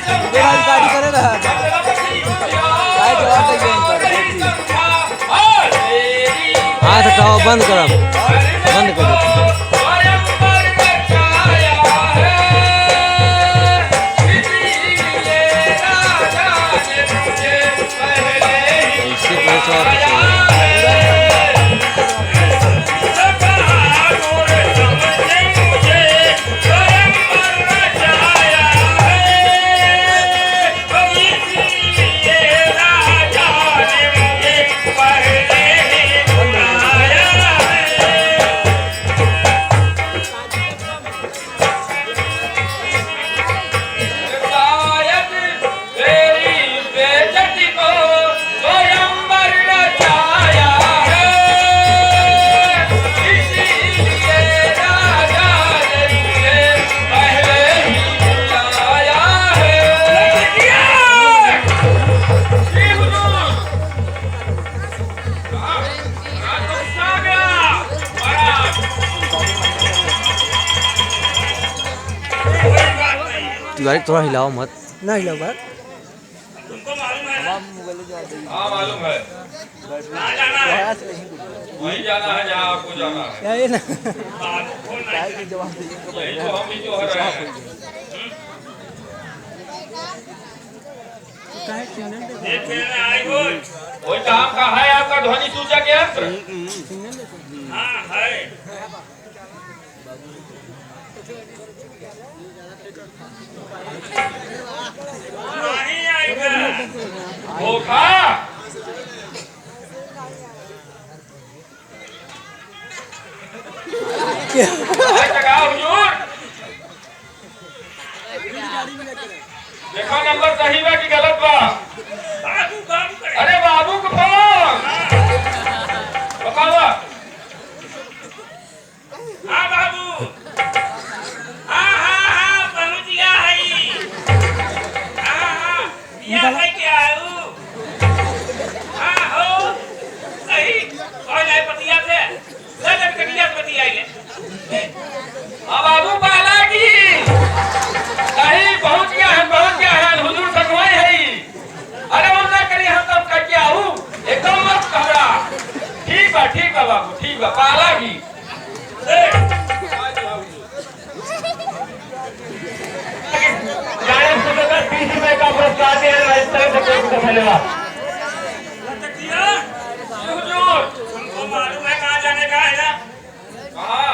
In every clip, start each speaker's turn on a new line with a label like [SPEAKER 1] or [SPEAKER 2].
[SPEAKER 1] गाड़ी करे ना काय जवाब दे हाथ हटाओ बंद करो बंद करो गाड़ी थोड़ा हिलाओ मत ना हिलाओ बात
[SPEAKER 2] तुमको मालूम है ना?
[SPEAKER 3] हाँ मालूम है
[SPEAKER 2] कहाँ जाना है?
[SPEAKER 3] वहीं जाना है जहाँ आपको जाना है
[SPEAKER 1] ये ना
[SPEAKER 2] फोन नहीं।
[SPEAKER 3] यही तो हम ही जो रहे हैं
[SPEAKER 2] देख लेना आई हो।
[SPEAKER 3] वही काम का है आपका ध्वनि सूचक यंत्र
[SPEAKER 2] हाँ है। नहीं आएगा।
[SPEAKER 3] धोखा हुजूर देखो नंबर सही बा कि गलत बा
[SPEAKER 2] बाबू काम करे।
[SPEAKER 3] अरे बाबू को फोन बतावा
[SPEAKER 2] हाँ बाबू। हाँ हाँ हाँ पहुँच गया है। हाँ हाँ बिया लेके आऊँ। हाँ हो सही कौन है पतिया से लड़क कटिया से पतिया है।
[SPEAKER 3] अब बाबू बालाजी सही पहुंच गया है हुजूर सगवाई है अरे उनका करी हम तब करके आऊँ एकदम मत घबरा ठीक बा बाबू ठीक बा बालाजी का पुरस्कार दिया है इस तरह से कोई मिलेगा
[SPEAKER 2] तकिया
[SPEAKER 3] हुजूर
[SPEAKER 2] तुमको मालूम है कहाँ जाने का है ना?
[SPEAKER 3] कहाँ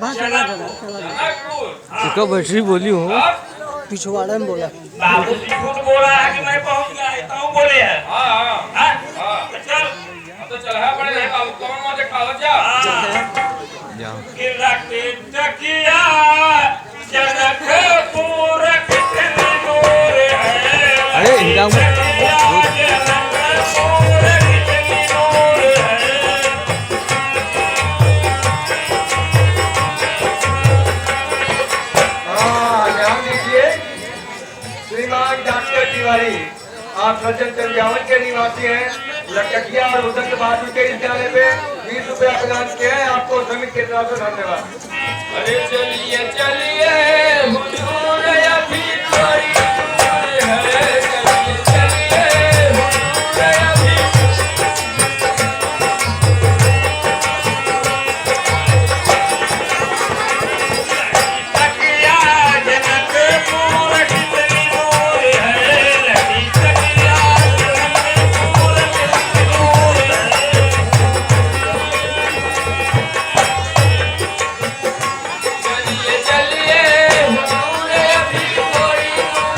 [SPEAKER 1] बस चला
[SPEAKER 3] जनकपुर
[SPEAKER 1] इसका बैटरी बोली हो
[SPEAKER 3] अब
[SPEAKER 1] पिछवाड़ा में बोला
[SPEAKER 2] बाबू जी खुद बोला है कि मैं पहुँच गया है तो बोले है।
[SPEAKER 3] हाँ
[SPEAKER 2] हाँ तो चल।
[SPEAKER 3] अब तो चढ़ा पड़े हैं बाबू कौन मौत खावत जा
[SPEAKER 1] जाओ
[SPEAKER 2] गिरते तकिया जनकपुर कितने दूर है।
[SPEAKER 1] अरे हिलाओ मत
[SPEAKER 2] जनकपुर कितनी दूर है।
[SPEAKER 4] ध्यान दीजिए श्रीमान डॉक्टर तिवारी आप सज्जन चंद्रावन के निवासी हैं लटकिया और उदंग बहादुर के इस गाने पे 20 रुपया प्रदान किया है आपको समिति की तरफ से धन्यवाद।
[SPEAKER 3] अरे चलिए हुजूर अभी थोड़ी दूर है चलिए हुजूर अभी
[SPEAKER 2] तकिया जनकपुर कितनी दूर है। लड़ी तकिया जनकपुर कितनी दूर है।
[SPEAKER 3] चलिए हुजूर अभी थोड़ी दूर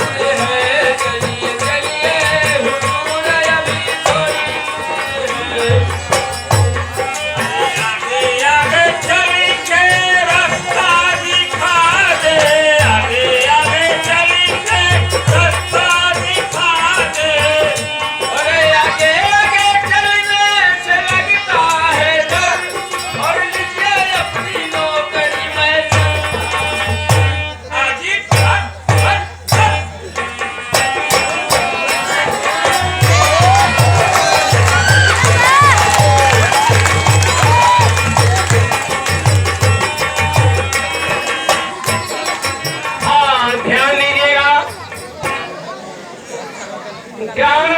[SPEAKER 3] ग्राम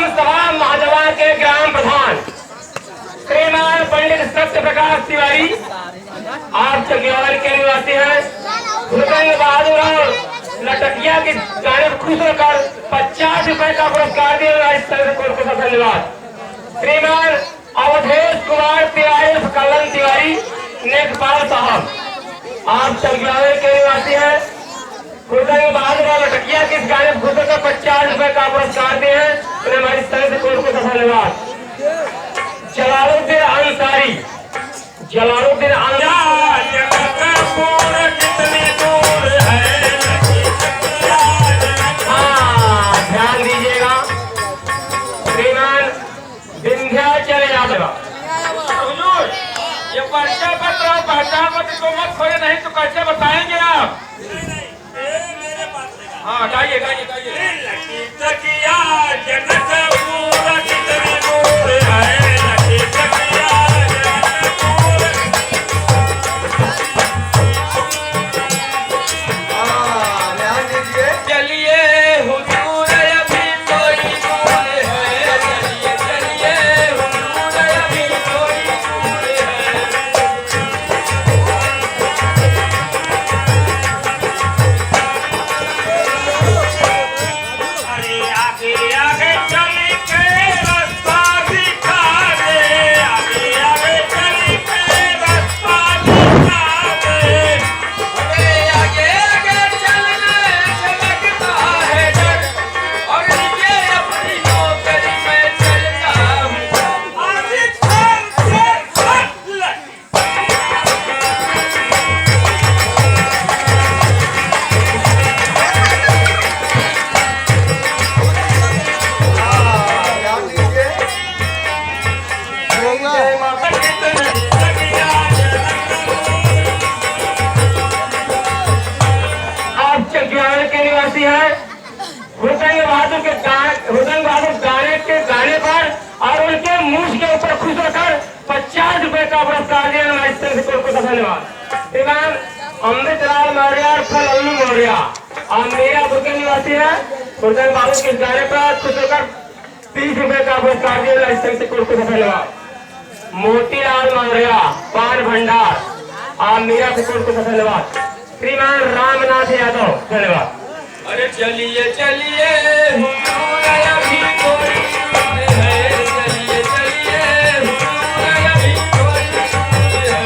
[SPEAKER 3] सभा महाजवा के ग्राम प्रधान श्रीमान पंडित सत्य प्रकाश तिवारी आप चकियावर के निवासी हैं। भूपेंद्र बहादुर और लटकिया के गाने खुश होकर 50 रुपए का पुरस्कार दिया। को धन्यवाद। श्रीमान अवधेश कुमार तिवारी कलन तिवारी नेकपाल साहब आप चकियावर के निवासी हैं। भूपेंद्र बहादुर और लटकिया के गाने खुश होकर 50 रुपए का पुरस्कार दिए हैं। उन्हें हमारी तरफ से को धन्यवाद। जलालुद्दीन अंसारी जलालुद्दीन
[SPEAKER 2] कितनी दूर है,
[SPEAKER 3] ध्यान दीजिएगा। श्रीमान विंध्याचल यादव
[SPEAKER 2] हुजूर ये पर्चा पत्र और पहचान पत्र को मत खोए, नहीं तो कैसे बताएंगे आप? हाँ गाइए गाइए गाइए। लटकिया जनकपुर कितनी दूर है, लटकिया जनकपुर।
[SPEAKER 4] ध्यान दीजिए।
[SPEAKER 3] चलिए हुजूर अभी कोई दूर है, चलिए चलिए हुजूर अभी कोई दूर है।
[SPEAKER 2] अरे आगे आगे चल के रास्ता दिखा दे, आगे आगे चल के रास्ता दिखा दे।
[SPEAKER 3] अरे आगे आगे चलने से लगता है डर, और ये अपनी नौकरी में चलता हूँ।
[SPEAKER 2] आगे चल लट।
[SPEAKER 4] ध्यान दीजिए। जय माता
[SPEAKER 3] आप चकियावर के निवासी हैं। हुसैन बहादुर गाने के गाने पर और उनके मूछ के ऊपर खुश होकर 50 रुपए का पुरस्कार दिया। हमारे तरफ को धन्यवाद। श्रीमान अमृतलाल मौर्य और फलल्लू मौर्य आप मीरापुर के निवासी हैं। हुसैन बहादुर के गाने पर खुश होकर 30 रुपए का पुरस्कार दिया। हमारे तरफ को धन्यवाद। मोतीलाल मौर्य पान भंडार आप मीरापुर को धन्यवाद। श्रीमान रामनाथ यादव धन्यवाद। अरे चलिए चलिए हुजूर अभी कोई दूर है, चलिए चलिए हुजूर अभी कोई दूर है।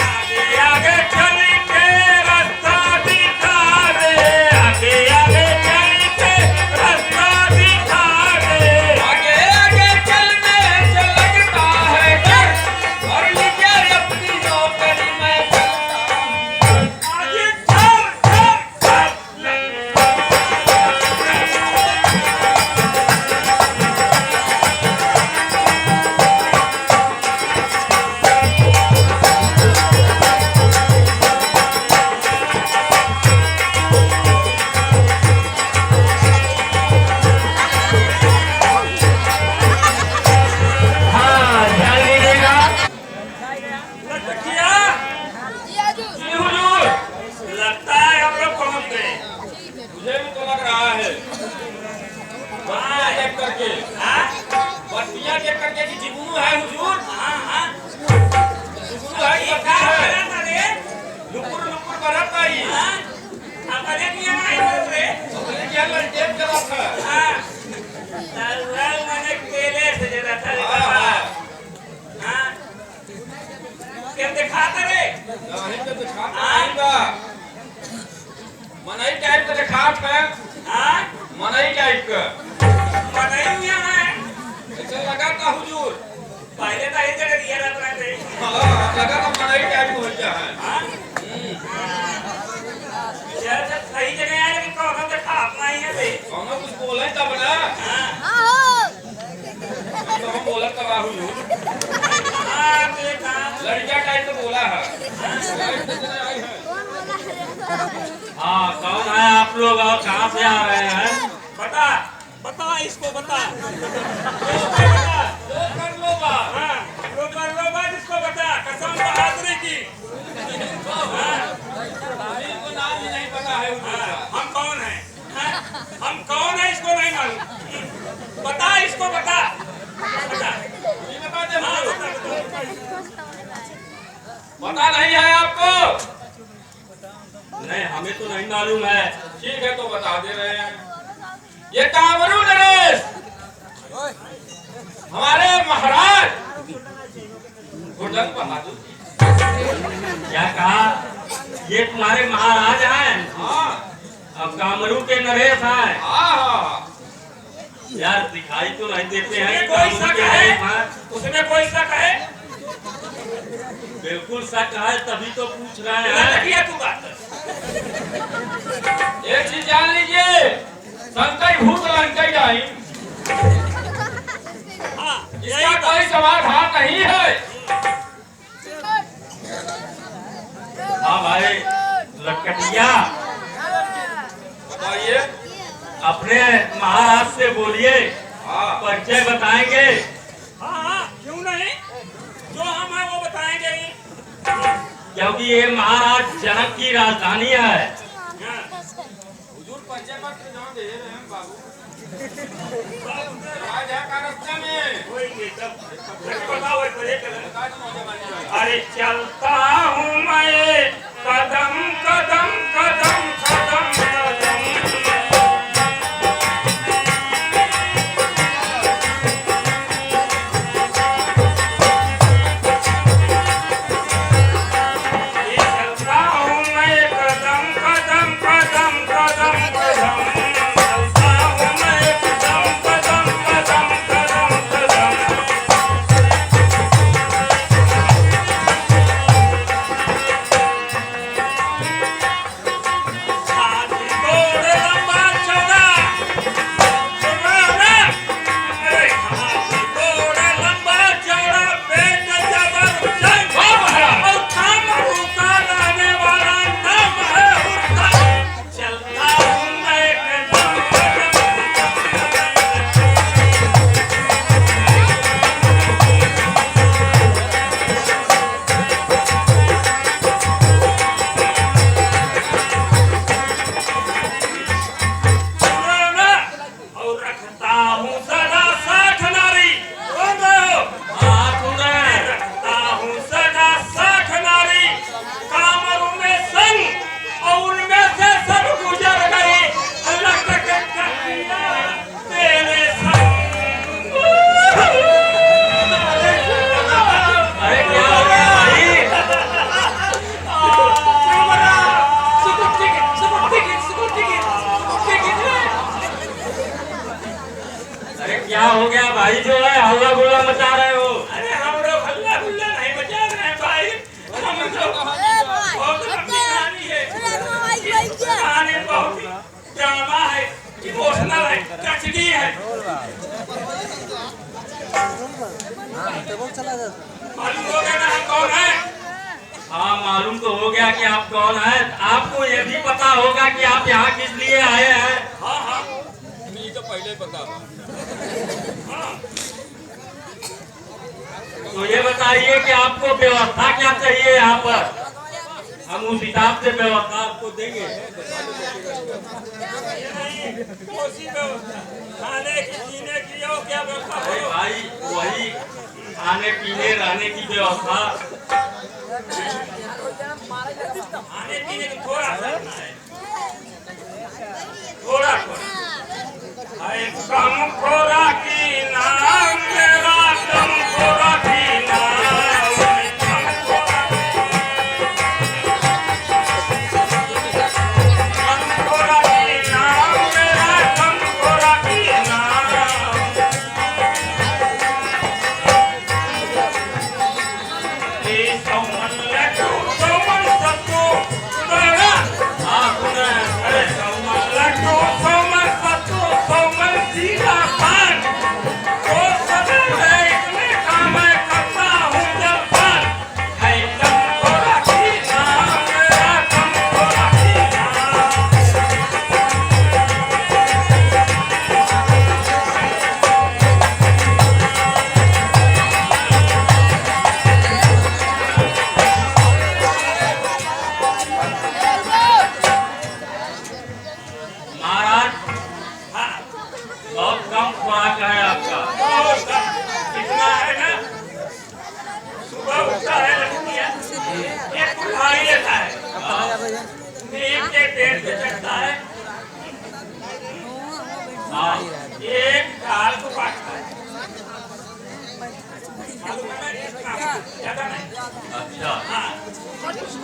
[SPEAKER 2] आगे आगे चल के रास्ता दिखा दे, आगे आगे चल के रास्ता दिखा दे।
[SPEAKER 3] आगे आगे चलने से लगता है डर, और ये अपनी नौकरी में चलता हूँ।
[SPEAKER 2] आगे चल
[SPEAKER 3] हाँ ध्यान दीजिएगा।
[SPEAKER 2] लटकिया जी हुजूर, लगता है हम लोग पहुंच गए।
[SPEAKER 3] मुझे भी तो लग रहा है बत्तियां देख करके, बत्तियां देख करके कि जिगुनु है हुजूर। जिगुनु है कि बत्ती है? लुकुर लुकुर बरत आई।
[SPEAKER 2] अपने किया नहीं बोल रहे।
[SPEAKER 3] अपने क्या लंटेप चला था।
[SPEAKER 2] लाल मैंने केले से जरा था। क्या दिखाते रे?
[SPEAKER 3] नहीं तो दिखाता नहीं बा। मनई टाइप का दिखात है। मनई टाइप का
[SPEAKER 2] बनाई हुई है।
[SPEAKER 3] ऐसा लगा था हुजूर।
[SPEAKER 2] पहले तो इधर दिया लग रहा थे।
[SPEAKER 3] हाँ लगा था मनई टाइप हो जाए।
[SPEAKER 2] यार जब सही जगह आए कि कौन से खापना ही है बे।
[SPEAKER 3] कौन कुछ बोले तब ना तो हम बोला तब हुजूर। लड़कियां टाइप का बोला है।
[SPEAKER 2] हाँ कौन है आप लोग और कहाँ से आ रहे हैं? बता बता इसको बता।
[SPEAKER 3] कर लो बा।
[SPEAKER 2] रोकर लो बात इसको बता। कसम बहादुरी की।
[SPEAKER 3] अभी को नाम ही नहीं पता। का है हुजूर का।
[SPEAKER 2] हम कौन हैं? हम कौन है इसको नहीं मालूम। बता इसको, बता बता।
[SPEAKER 3] ये बता दे
[SPEAKER 2] हाँ,
[SPEAKER 3] हुजूर।
[SPEAKER 2] बता।
[SPEAKER 3] पता नहीं है आपको?
[SPEAKER 2] नहीं, हमें तो नहीं मालूम है।
[SPEAKER 3] ठीक है तो बता दे रहे हैं। ये कामरू नरेश हमारे महाराज गुरजंग बहादुर जी।
[SPEAKER 2] क्या कहा? ये तुम्हारे महाराज हैं?
[SPEAKER 3] हाँ
[SPEAKER 2] अब कामरू के नरेश हैं?
[SPEAKER 3] हाँ
[SPEAKER 2] यार दिखाई तो नहीं देते हैं कि
[SPEAKER 3] कोई
[SPEAKER 2] कामरू
[SPEAKER 3] शक
[SPEAKER 2] के
[SPEAKER 3] है?
[SPEAKER 2] नरेश हैं।
[SPEAKER 3] उसमें कोई शक है?
[SPEAKER 2] बिल्कुल शक है, तभी तो पूछ रहे
[SPEAKER 3] क्या
[SPEAKER 2] हैं।
[SPEAKER 3] किया तू बात? एक चीज जान लीजिए, संकट भूत लंकई जाई, इसका कोई समाधान नहीं है।
[SPEAKER 2] हाँ भाई लटकटिया,
[SPEAKER 3] बताइए।
[SPEAKER 2] अपने महाराज से बोलिए,
[SPEAKER 3] हाँ
[SPEAKER 2] परिचय बताएंगे।
[SPEAKER 3] हाँ क्यों नहीं, जो हम है वो बताएंगे ही।
[SPEAKER 2] क्योंकि ये महाराज जनक की राजधानी है।
[SPEAKER 3] हुजूर परिचय पत्र जो दे रहे हैं बाबू, राज है का रास्ते में।
[SPEAKER 2] बताओ
[SPEAKER 3] बता दो नौजवान।
[SPEAKER 2] अरे चलता हूँ मैं कदम कदम कदम कदम कदम। ये चलता हूँ मैं कदम कदम कदम कदम कदम। चलता हूँ मैं कदम कदम कदम कदम कदम। हाथी घोड़े लंबा चौड़ा, सुना? अरे हाथी घोड़े लंबा चौड़ा, पेट जबरदस्त, और कामरू का रहने वाला नाम है उसका। चलता हूँ मैं कदम कदम। सुना? और रखता हूँ सदा साथ नारी। सुन रहे हो? हाँ सुन रहे हैं। रखता हूँ सदा साथ नारी, कामरू में संग, और उनमें से सब गुजर गई, लटक कटिया तेरे संग। अरे क्या हो गया भाई? अरे क्या हो गया भाई, जो है हल्ला गुल्ला मचा रहे हो? अरे हम लोग हल्ला गुल्ला नहीं मचा रहे हैं भाई, हम लोग बहुत लंबी कहानी है। इस कहानी में बहुत ही ड्रामा है, इमोशनल है, ट्रेजेडी है। मालूम हो गया ना हम कौन है? हाँ मालूम तो हो गया कि आप कौन हैं। आपको ये भी पता होगा कि आप यहाँ किस लिए आए हैं। हाँ हाँ
[SPEAKER 3] ये तो पहले ही पता था।
[SPEAKER 2] तो ये बताइए कि आपको व्यवस्था क्या चाहिए यहाँ पर, हम उस हिसाब से व्यवस्था आपको देंगे। खाने की पीने की और क्या व्यवस्था है भाई? वही खाने पीने रहने की व्यवस्था। खाने पीने की थोड़ा सा है, थोड़ा कम खोरा की नाम मेरा, कम खोरा की नाम, कम खोरा की नाम मेरा, कम खोरा की नाम। ये सौमन लड्डू, सौमन सत्तू,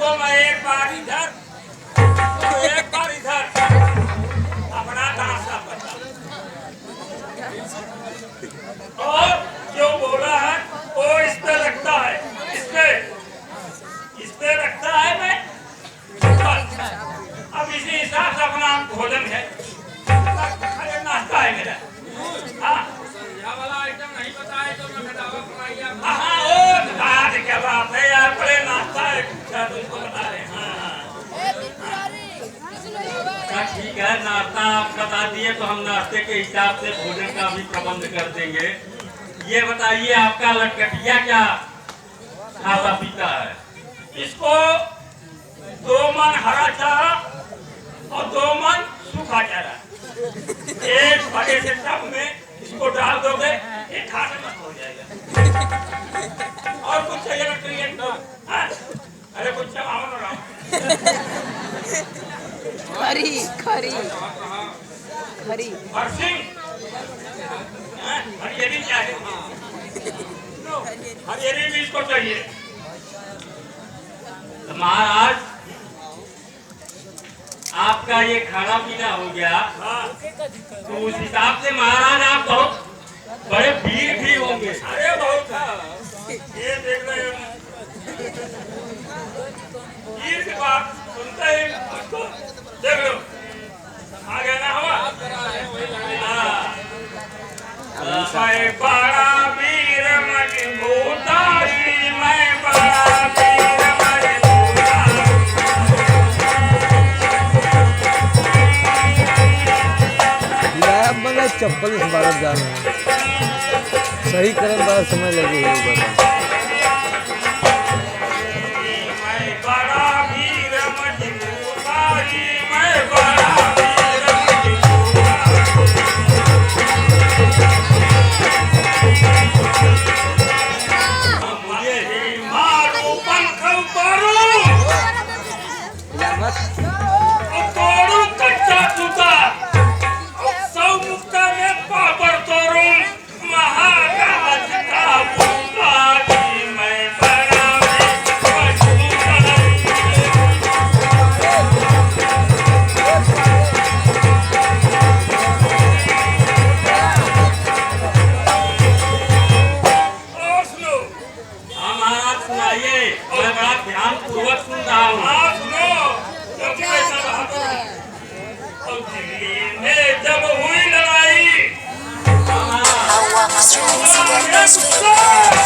[SPEAKER 2] तुमको मैं एक बार इधर तो एक बार इधर अपना दासा बता और जो बोला है वो इस पे रखता है, इस पे रखता है मैं बस। अब इसी हिसाब से अपना भोजन है, अरे नाश्ता है मेरा। हाँ
[SPEAKER 3] वाला आइटम नहीं बताए तो मैं बतावा बनाइए आप।
[SPEAKER 2] हाँ वो आज क्या बात है यार, पहले नाश्ता है क्या तो इसको बता रहे हैं। हाँ
[SPEAKER 3] अच्छा ठीक है, नाश्ता आप बता दिए तो हम नाश्ते के हिसाब से भोजन का भी प्रबंध कर देंगे। ये बताइए आपका लटकटिया क्या खाता पीता है?
[SPEAKER 2] इसको 2 मन हरा चारा और 2 मन सूखा चारा एक बड़े से टब में इसको डाल दोगे, एक खाने में हो जाएगा। और कुछ चाहिए ना करिए तो हाँ? अरे कुछ चबाओ ना राम।
[SPEAKER 5] खरी खरी खरी
[SPEAKER 2] हरसिंह हरियरी चाहिए, हरियरी भी इसको चाहिए।
[SPEAKER 3] तो महाराज आपका ये खाना पीना हो गया,
[SPEAKER 2] हाँ
[SPEAKER 3] तो उस हिसाब से महाराज आप बहुत बड़े वीर भी होंगे।
[SPEAKER 2] अरे बहुत था ये देख रहे हो वीर की बात सुनते ही उसको देख लो आ गया ना हवा। मैं बड़ा वीर मजबूताई, मैं बड़ा वीर मजबूताई।
[SPEAKER 1] मतलब चप्पल इस बार जाना है, सही करे बड़ा समय लगे हुए बता।
[SPEAKER 2] मैं बड़ा वीर मजबूताई, मैं बड़ा वीर मुझे ही मारो पंख मारो तोड़ू कच्चा सूता, सौ मुक्का में पापड़ तोड़ू महाराज का बूता जी, मैं बड़ा और सुनो
[SPEAKER 3] हाँ महाराज सुनाइए, मैं बड़ा ध्यान पूर्वक सुन रहा हूँ।
[SPEAKER 2] हाँ सुनो क्योंकि ऐसा रहा और दिल्ली में जब हुई लड़ाई
[SPEAKER 3] हाँ,
[SPEAKER 2] गुस्सा